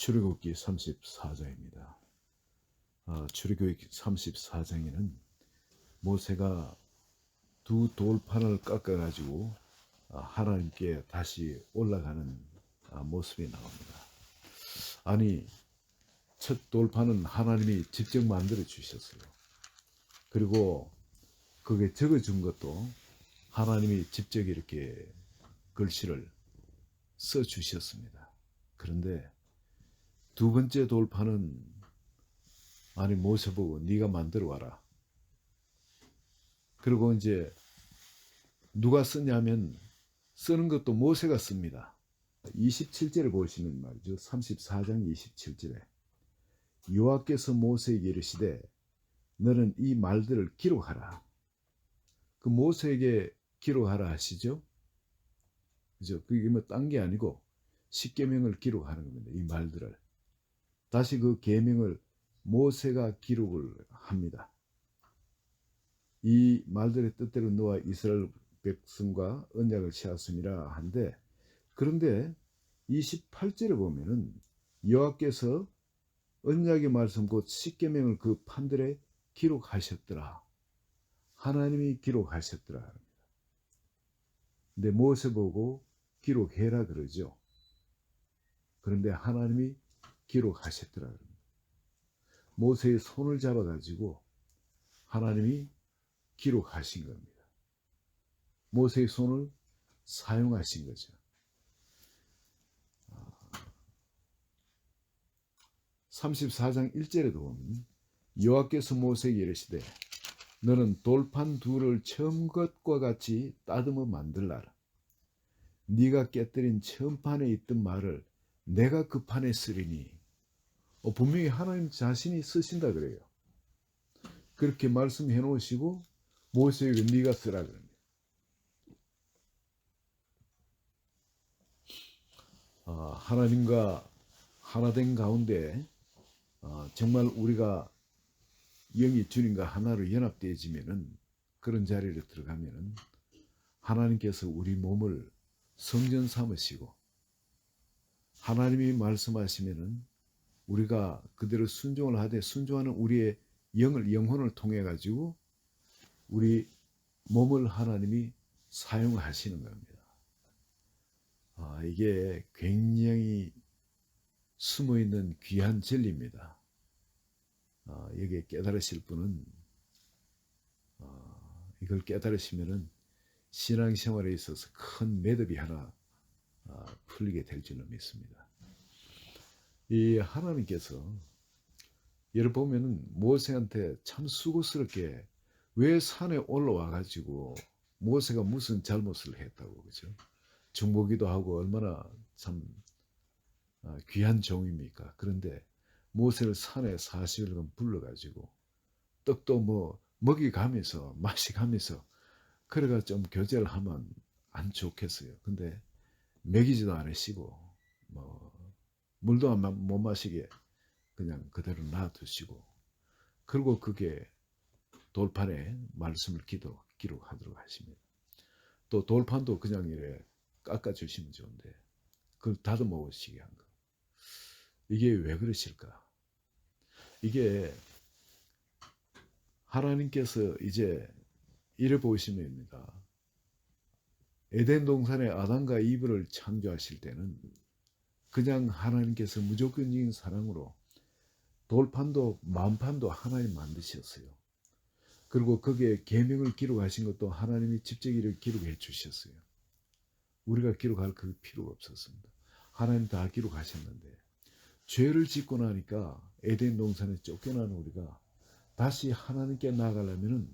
출애굽기 34장입니다. 출애굽기 34장에는 모세가 두 돌판을 깎아가지고 하나님께 다시 올라가는 모습이 나옵니다. 아니, 첫 돌판은 하나님이 직접 만들어 주셨어요. 그리고 그게 적어준 것도 하나님이 직접 이렇게 글씨를 써 주셨습니다. 그런데 두 번째 돌판은 아니 모세 보고 네가 만들어 와라. 그리고 이제 누가 쓰냐면 쓰는 것도 모세가 씁니다. 27절에 보시면 말이죠. 34장 27절에 여호와께서 모세에게 이르시되 너는 이 말들을 기록하라. 그 모세에게 기록하라 하시죠. 그죠? 그게 뭐 딴 게 아니고 십계명을 기록하는 겁니다. 이 말들을. 다시 그 계명을 모세가 기록을 합니다. 이 말들의 뜻대로 너와 이스라엘 백성과 언약을 세웠음이라 한데, 그런데 28절에 보면은 여호와께서 언약의 말씀 곧 십계명을 그 판들에 기록하셨더라. 하나님이 기록하셨더라. 근데 모세 보고 기록해라 그러죠. 그런데 하나님이 기록하셨더라. 모세의 손을 잡아가지고 하나님이 기록하신 겁니다. 모세의 손을 사용하신 거죠. 34장 1절에도 보면 여호와께서 모세에게 이르시되 너는 돌판 둘을 처음 것과 같이 따듬어 만들라라. 네가 깨뜨린 처음 판에 있던 말을 내가 그 판에 쓰리니. 분명히 하나님 자신이 쓰신다 그래요. 그렇게 말씀해 놓으시고 모세에게 네가 쓰라 그럽니다. 하나님과 하나된 가운데 정말 우리가 영이 주님과 하나로 연합되어지면은, 그런 자리를 들어가면은 하나님께서 우리 몸을 성전 삼으시고 하나님이 말씀하시면은 우리가 그대로 순종을 하되 순종하는 우리의 영혼을 통해 가지고 우리 몸을 하나님이 사용하시는 겁니다. 이게 굉장히 숨어있는 귀한 진리입니다. 여기에 깨달으실 분은 이걸 깨달으시면은 신앙생활에 있어서 큰 매듭이 하나 풀리게 될 줄로 믿습니다. 이 하나님께서 여러분 보면은 모세한테 참 수고스럽게 왜 산에 올라와 가지고 모세가 무슨 잘못을 했다고, 그죠? 중보기도 하고 얼마나 참 귀한 종입니까? 그런데 모세를 산에 40일간 불러가지고 떡도 뭐 먹이가면서 마시가면서 그래가 좀 교제를 하면 안 좋겠어요. 근데 먹이지도 않으시고 뭐 물도 못 마시게 그냥 그대로 놔두시고, 그리고 그게 돌판에 말씀을 기록하도록 하십니다. 또 돌판도 그냥 이래 깎아주시면 좋은데 그걸 다듬어 먹으시게 한 거. 이게 왜 그러실까? 이게 하나님께서 이제 이래 보시면입니다. 에덴 동산에 아담과 이브를 창조하실 때는 그냥 하나님께서 무조건적인 사랑으로 돌판도 만판도 하나님 만드셨어요. 그리고 거기에 계명을 기록하신 것도 하나님이 직접 이를 기록해 주셨어요. 우리가 기록할 그 필요가 없었습니다. 하나님 다 기록하셨는데 죄를 짓고 나니까 에덴 동산에 쫓겨난 우리가 다시 하나님께 나아가려면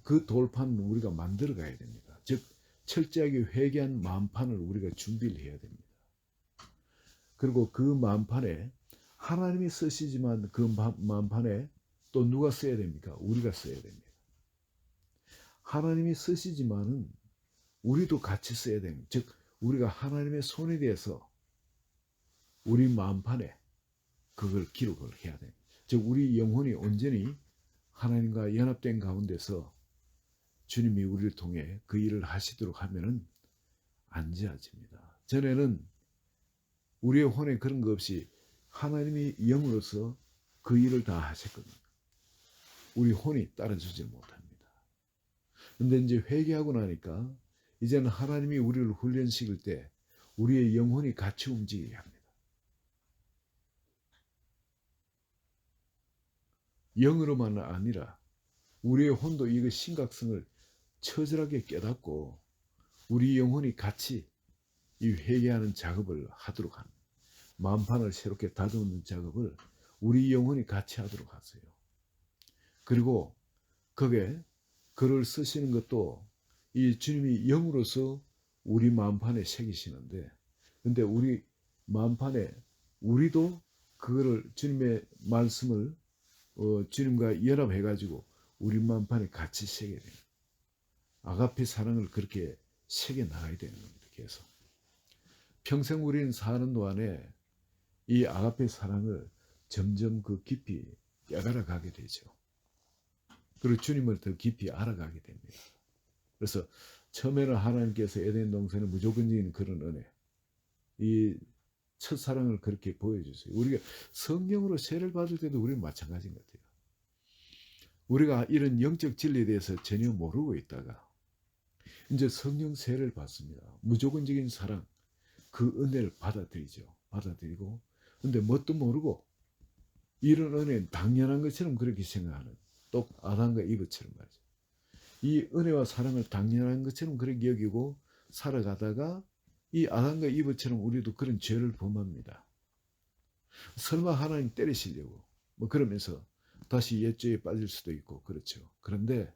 그 돌판을 우리가 만들어 가야 됩니다. 즉 철저하게 회개한 만판을 우리가 준비를 해야 됩니다. 그리고 그 만판에 하나님이 쓰시지만 그 만판에 또 누가 써야 됩니까? 우리가 써야 됩니다. 하나님이 쓰시지만은 우리도 같이 써야 됩니다. 즉 우리가 하나님의 손에 대해서 우리 만판에 그걸 기록을 해야 됩니다. 즉 우리 영혼이 온전히 하나님과 연합된 가운데서 주님이 우리를 통해 그 일을 하시도록 하면은 안지해집니다. 전에는 우리의 혼에 그런 거 없이 하나님이 영으로서 그 일을 다 하셨거든요. 우리 혼이 따라주지 못합니다. 근데 이제 회개하고 나니까 이제는 하나님이 우리를 훈련시킬 때 우리의 영혼이 같이 움직이게 합니다. 영으로만 아니라 우리의 혼도 이거 심각성을 처절하게 깨닫고 우리 영혼이 같이 이 회개하는 작업을 하도록 합니다. 마음판을 새롭게 다듬는 작업을 우리 영혼이 같이 하도록 하세요. 그리고 거기에 글을 쓰시는 것도 이 주님이 영으로서 우리 마음판에 새기시는데, 근데 우리 마음판에 우리도 그거를 주님의 말씀을 주님과 연합해가지고 우리 마음판에 같이 새겨야 돼요. 아가페 사랑을 그렇게 새겨 나가야 되는 겁니다. 계속 평생 우리는 사는 동안에 이 아가페 사랑을 점점 그 깊이 깨달아 가게 되죠. 그리고 주님을 더 깊이 알아가게 됩니다. 그래서 처음에는 하나님께서 에덴 동산에 무조건적인 그런 은혜, 이 첫사랑을 그렇게 보여주세요. 우리가 성령으로 세례를 받을 때도 우리는 마찬가지인 것 같아요. 우리가 이런 영적 진리에 대해서 전혀 모르고 있다가 이제 성령 세례를 받습니다. 무조건적인 사랑, 그 은혜를 받아들이죠. 받아들이고, 근데 뭣도 모르고 이런 은혜는 당연한 것처럼 그렇게 생각하는, 또 아담과 이브처럼 말이죠. 이 은혜와 사랑을 당연한 것처럼 그렇게 여기고 살아가다가 이 아담과 이브처럼 우리도 그런 죄를 범합니다. 설마 하나님 때리시려고 뭐 그러면서 다시 옛죄에 빠질 수도 있고 그렇죠. 그런데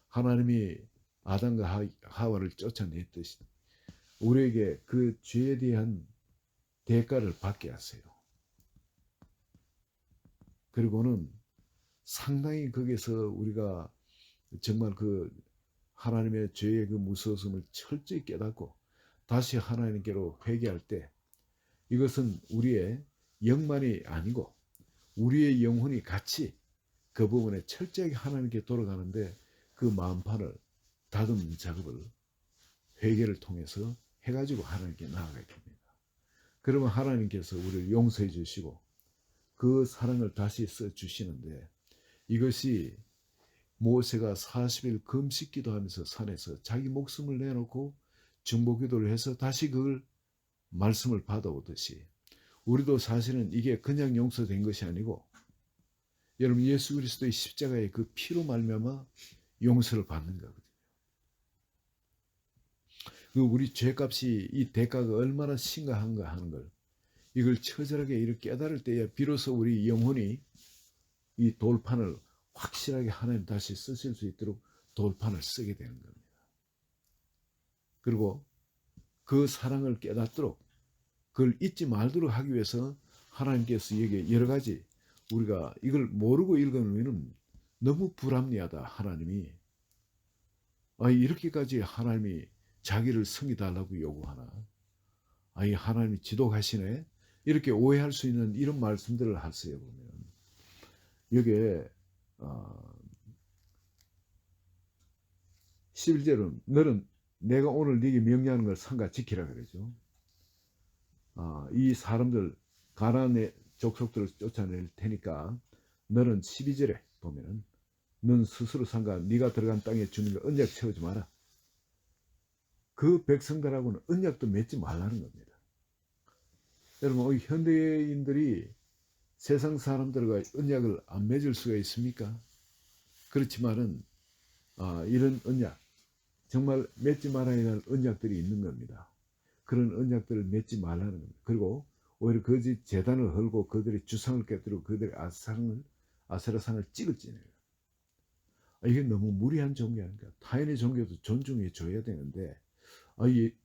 하나님이 아담과 하와를 쫓아냈듯이 우리에게 그 죄에 대한 대가를 받게 하세요. 그리고는 상당히 거기서 우리가 정말 그 하나님의 죄의 그 무서움을 철저히 깨닫고 다시 하나님께로 회개할 때 이것은 우리의 영만이 아니고 우리의 영혼이 같이 그 부분에 철저하게 하나님께 돌아가는데 그 마음판을 다듬는 작업을 회개를 통해서 해가지고 하나님께 나아가야 됩니다. 그러면 하나님께서 우리를 용서해 주시고 그 사랑을 다시 써주시는데, 이것이 모세가 40일 금식 기도하면서 산에서 자기 목숨을 내놓고 중보기도를 해서 다시 그걸 말씀을 받아오듯이 우리도 사실은 이게 그냥 용서된 것이 아니고 여러분 예수 그리스도의 십자가의 그 피로 말미암아 용서를 받는 거거든요. 그 우리 죄값이 이 대가가 얼마나 심각한가 하는 걸 이걸 처절하게 이렇게 깨달을 때에 비로소 우리 영혼이 이 돌판을 확실하게 하나님 다시 쓰실 수 있도록 돌판을 쓰게 되는 겁니다. 그리고 그 사랑을 깨닫도록 그걸 잊지 말도록 하기 위해서 하나님께서 여기에 여러 가지 우리가 이걸 모르고 읽으면 너무 불합리하다. 하나님이 이렇게까지 하나님이 자기를 섬기달라고 요구하나, 이 하나님이 지독하시네, 이렇게 오해할 수 있는 이런 말씀들을 하세요. 보면 여기에 11절은 너는 내가 오늘 네게 명령하는 걸 삼가 지키라 그러죠. 이 사람들 가나안의 족속들을 쫓아낼 테니까 너는 12절에 보면은 넌 스스로 삼가 네가 들어간 땅에 주님과 언약 세우지 마라. 그 백성들하고는 언약도 맺지 말라는 겁니다. 여러분 현대인들이 세상 사람들과 언약을 안 맺을 수가 있습니까? 그렇지만은 이런 언약, 정말 맺지 말아야 할 언약들이 있는 겁니다. 그런 언약들을 맺지 말라는 겁니다. 그리고 오히려 거짓 제단을 헐고 그들의 주상을 깨뜨리고 그들의 아세라상을 찍을지네요. 이게 너무 무리한 종교 아닙니까? 타인의 종교도 존중해 줘야 되는데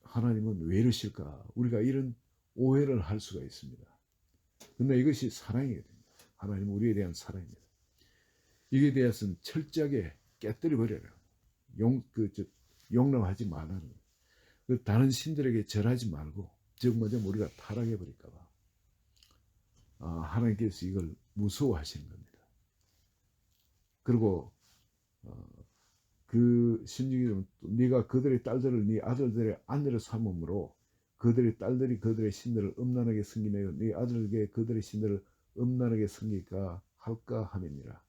하나님은 왜 이러실까? 우리가 이런 오해를 할 수가 있습니다. 근데 이것이 사랑이거든요. 하나님은 우리에 대한 사랑입니다. 이에 대해서는 철저하게 깨뜨려 버려라. 용납하지 말라는 거예요. 다른 신들에게 절하지 말고, 즉 먼저 우리가 타락해 버릴까봐 하나님께서 이걸 무서워하시는 겁니다. 그리고 그 신중이 네가 그들의 딸들을 네 아들들의 아내로 삼음으로 그들의 딸들이 그들의 신들을 음란하게 섬기며 네 아들에게 그들의 신들을 음란하게 섬길까 할까 함이니라.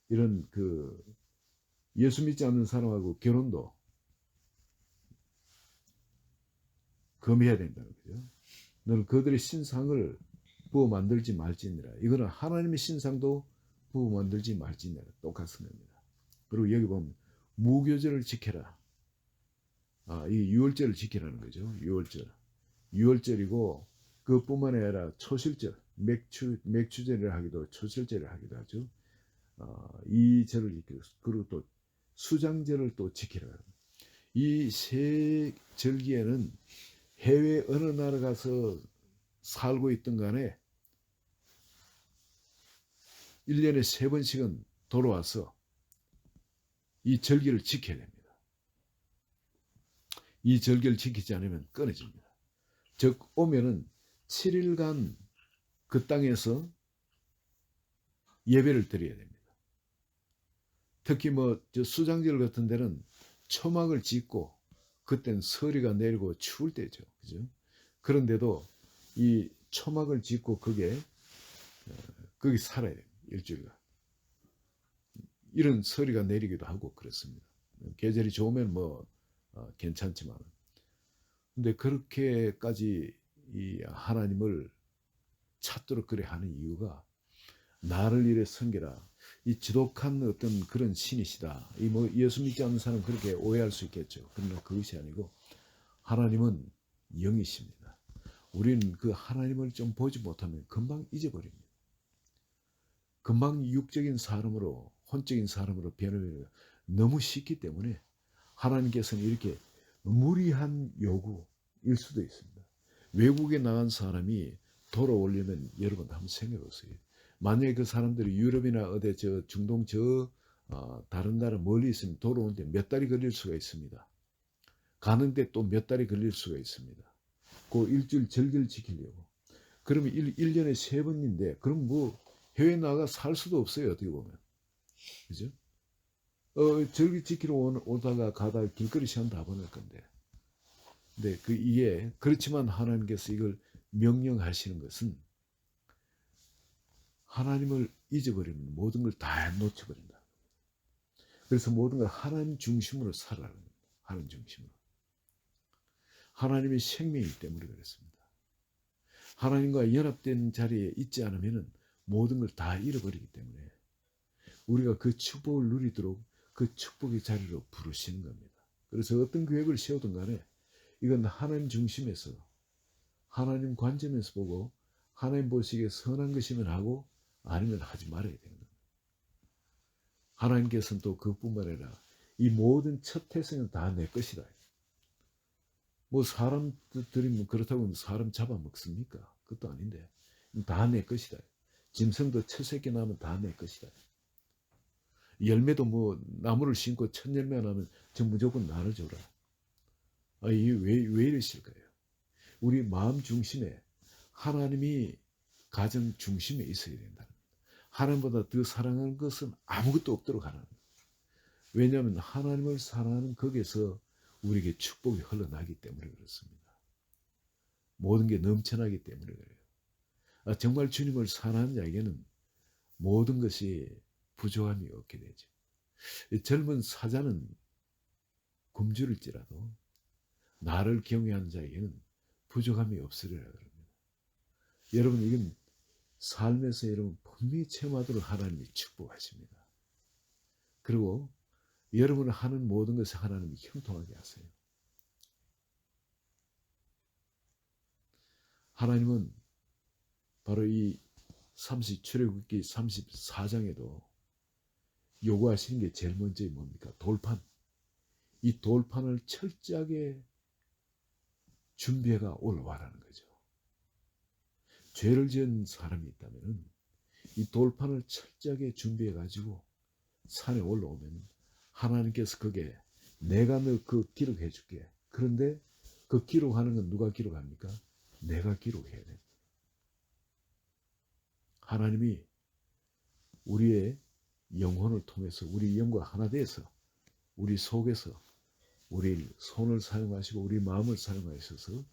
이런 그 예수 믿지 않는 사람하고 결혼도 금해야 된다는 거죠. 너는 그들의 신상을 부어 만들지 말지니라. 이거는 하나님의 신상도 부어 만들지 말지니라. 똑같은 겁니다. 그리고 여기 보면 무교절을 지켜라. 이 유월절을 지키라는 거죠. 유월절. 유월절이고 그뿐만 아니라 초실절, 맥주절을 하기도 초실절을 하기도 하죠. 이 절을 지키고 그리고 또 수장절을 또 지키라. 이 세 절기에는 해외 어느 나라 가서 살고 있던 간에 1년에 3번씩은 돌아와서 이 절기를 지켜야 됩니다. 이 절기를 지키지 않으면 끊어집니다. 즉 오면은 7일간 그 땅에서 예배를 드려야 됩니다. 특히 뭐 저 수장절 같은 데는 초막을 짓고 그때는 서리가 내리고 추울 때죠. 그죠? 그런데도 이 초막을 짓고 거기 살아야 됩니다. 일주일간. 이런 서리가 내리기도 하고 그렇습니다. 계절이 좋으면 괜찮지만 근데 그렇게까지 이 하나님을 찾도록 그래 하는 이유가 나를 이래 섬기라. 이 지독한 어떤 그런 신이시다. 이 예수 믿지 않는 사람은 그렇게 오해할 수 있겠죠. 그러나 그것이 아니고 하나님은 영이십니다. 우리는 그 하나님을 좀 보지 못하면 금방 잊어버립니다. 금방 육적인 사람으로 혼적인 사람으로 변하면 너무 쉽기 때문에 하나님께서는 이렇게 무리한 요구일 수도 있습니다. 외국에 나간 사람이 돌아오려면 여러분 한번 생각해 보세요. 만약에 그 사람들이 유럽이나 어디 중동 다른 나라 멀리 있으면 돌아오는데 몇 달이 걸릴 수가 있습니다. 가는데 또 몇 달이 걸릴 수가 있습니다. 그 일주일 절기를 지키려고. 그러면 1년에 3번인데 그럼 해외 나가 살 수도 없어요. 어떻게 보면. 그죠? 절기 지키러 오다가 가다가 길거리 시간 다 보낼 건데. 근데 이게 그렇지만 하나님께서 이걸 명령하시는 것은 하나님을 잊어버리면 모든 걸 다 놓쳐버린다. 그래서 모든 걸 하나님 중심으로 살아라는 겁니다. 하나님 중심으로. 하나님의 생명이기 때문에 그렇습니다. 하나님과 연합된 자리에 있지 않으면 모든 걸 다 잃어버리기 때문에 우리가 그 축복을 누리도록 그 축복의 자리로 부르시는 겁니다. 그래서 어떤 계획을 세우든 간에 이건 하나님 중심에서 하나님 관점에서 보고 하나님 보시기에 선한 것이면 하고 아니면 하지 말아야 되는 겁니다. 하나님께서는 또 그뿐만 아니라 이 모든 첫 태생은 다 내 것이다. 사람들이 그렇다고 사람 잡아먹습니까? 그것도 아닌데 다 내 것이다. 짐승도 첫 새끼 나면 다 내 것이다. 열매도 나무를 심고 첫 열매가 나면 저 무조건 나를 줘라. 이게 왜 이러실까요? 우리 마음 중심에 하나님이 가정 중심에 있어야 된다. 하나님보다 더 사랑하는 것은 아무것도 없도록 하라는 거예요. 왜냐하면 하나님을 사랑하는 거기에서 우리에게 축복이 흘러나기 때문에 그렇습니다. 모든 게 넘쳐나기 때문에 그래요. 정말 주님을 사랑하는 자에게는 모든 것이 부족함이 없게 되죠. 젊은 사자는 굶주릴지라도 나를 경외하는 자에게는 부족함이 없으리라 그럽니다. 여러분 이건 삶에서 여러분 분명히 체험하도록 하나님이 축복하십니다. 그리고 여러분을 하는 모든 것을 하나님이 형통하게 하세요. 하나님은 바로 이 출애굽기 34장에도 요구하시는 게 제일 먼저 뭡니까? 돌판. 이 돌판을 철저하게 준비해가 올라와라는 거죠. 죄를 지은 사람이 있다면 이 돌판을 철저하게 준비해 가지고 산에 올라오면 하나님께서 거기에 내가 너 그 기록해 줄게. 그런데 그 기록하는 건 누가 기록합니까? 내가 기록해야 돼. 하나님이 우리의 영혼을 통해서 우리 영과 하나 돼서 우리 속에서 우리 손을 사용하시고 우리 마음을 사용하셔서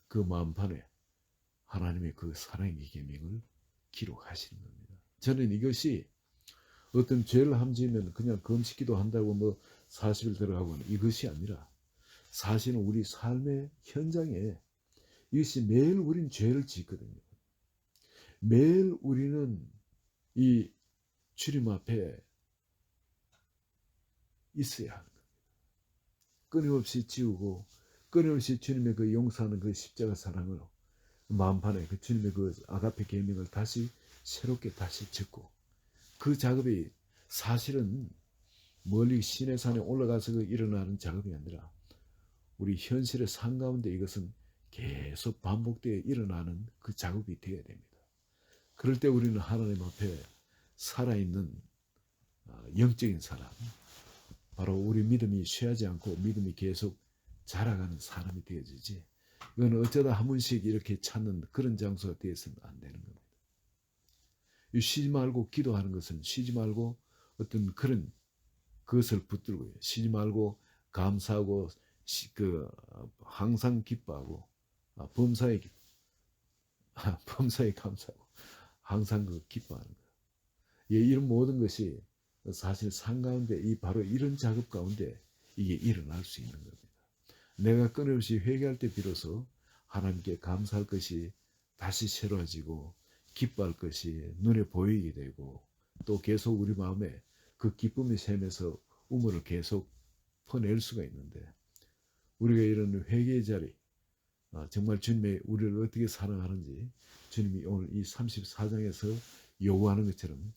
그 마음판에 하나님의 그 사랑의 계명을 기록하시는 겁니다. 저는 이것이 어떤 죄를 함지면 그냥 금식기도 한다고 뭐 40일 들어가고 이것이 아니라 사실은 우리 삶의 현장에 이것이 매일 우린 죄를 짓거든요. 매일 우리는 이 주님 앞에 있어야 하는 겁니다. 끊임없이 지우고 끊임없이 주님의 그 용서하는 그 십자가 사랑으로 마음판에 그 주님의 그 아가페 계명을 다시 새롭게 다시 짓고 그 작업이 사실은 멀리 시내산에 올라가서 그 일어나는 작업이 아니라 우리 현실의 삶 가운데 이것은 계속 반복되어 일어나는 그 작업이 되어야 됩니다. 그럴 때 우리는 하나님 앞에 살아있는 영적인 사람, 바로 우리 믿음이 쉬하지 않고 믿음이 계속 자라가는 사람이 되어지지, 이건 어쩌다 한 번씩 이렇게 찾는 그런 장소가 되어서는 안 되는 겁니다. 쉬지 말고 기도하는 것은 쉬지 말고 어떤 그런 그것을 붙들고요. 쉬지 말고 감사하고 항상 기뻐하고 범사에 감사하고 항상 그 기뻐하는 거예요. 예, 이런 모든 것이 사실 삶 가운데 바로 이런 작업 가운데 이게 일어날 수 있는 겁니다. 내가 끊임없이 회개할 때 비로소 하나님께 감사할 것이 다시 새로워지고 기뻐할 것이 눈에 보이게 되고 또 계속 우리 마음에 그 기쁨의 샘에서 우물을 계속 퍼낼 수가 있는데, 우리가 이런 회개의 자리, 정말 주님의 우리를 어떻게 사랑하는지 주님이 오늘 이 34장에서 요구하는 것처럼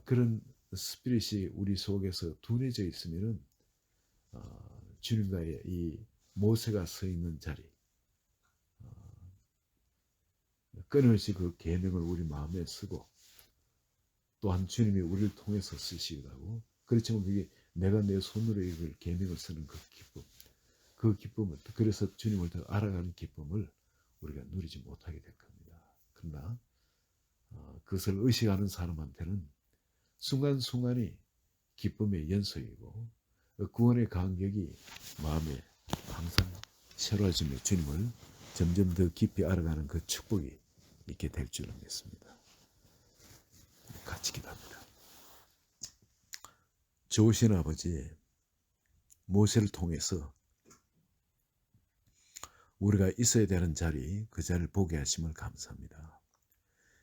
그런 스피릿이 우리 속에서 둔해져 있으면은 주님과의 이 모세가 서 있는 자리, 끊임없이 그 계명을 우리 마음에 쓰고 또한 주님이 우리를 통해서 쓰시기도 하고, 그렇지만 그게 내가 내 손으로 이걸 계명을 쓰는 그 기쁨, 그 기쁨을, 그래서 주님을 더 알아가는 기쁨을 우리가 누리지 못하게 될 겁니다. 그러나 그것을 의식하는 사람한테는 순간순간이 기쁨의 연속이고 구원의 간격이 마음에 항상 새로워지며 주님을 점점 더 깊이 알아가는 그 축복이 있게 될 줄을 믿습니다. 같이 기도합니다. 좋으신 아버지, 모세를 통해서 우리가 있어야 되는 자리, 그 자리를 보게 하심을 감사합니다.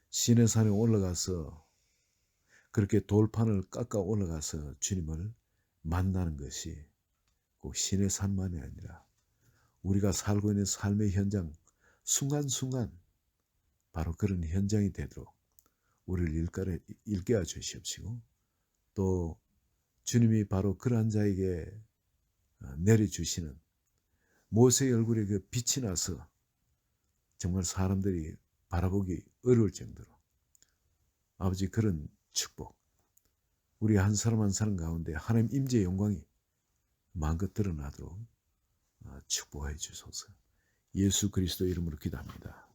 시내산에 올라가서 그렇게 돌판을 깎아 올라가서 주님을 만나는 것이 꼭 시내산만이 아니라 우리가 살고 있는 삶의 현장 순간순간 바로 그런 현장이 되도록 우리를 일깨워 주시옵시고, 또 주님이 바로 그러한 자에게 내려주시는 모세의 얼굴에 그 빛이 나서 정말 사람들이 바라보기 어려울 정도로 아버지 그런 축복, 우리 한 사람 한 사람 가운데 하나님 임재의 영광이 마음껏 드러나도록 축복해 주소서. 예수 그리스도 이름으로 기도합니다.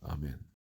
아멘.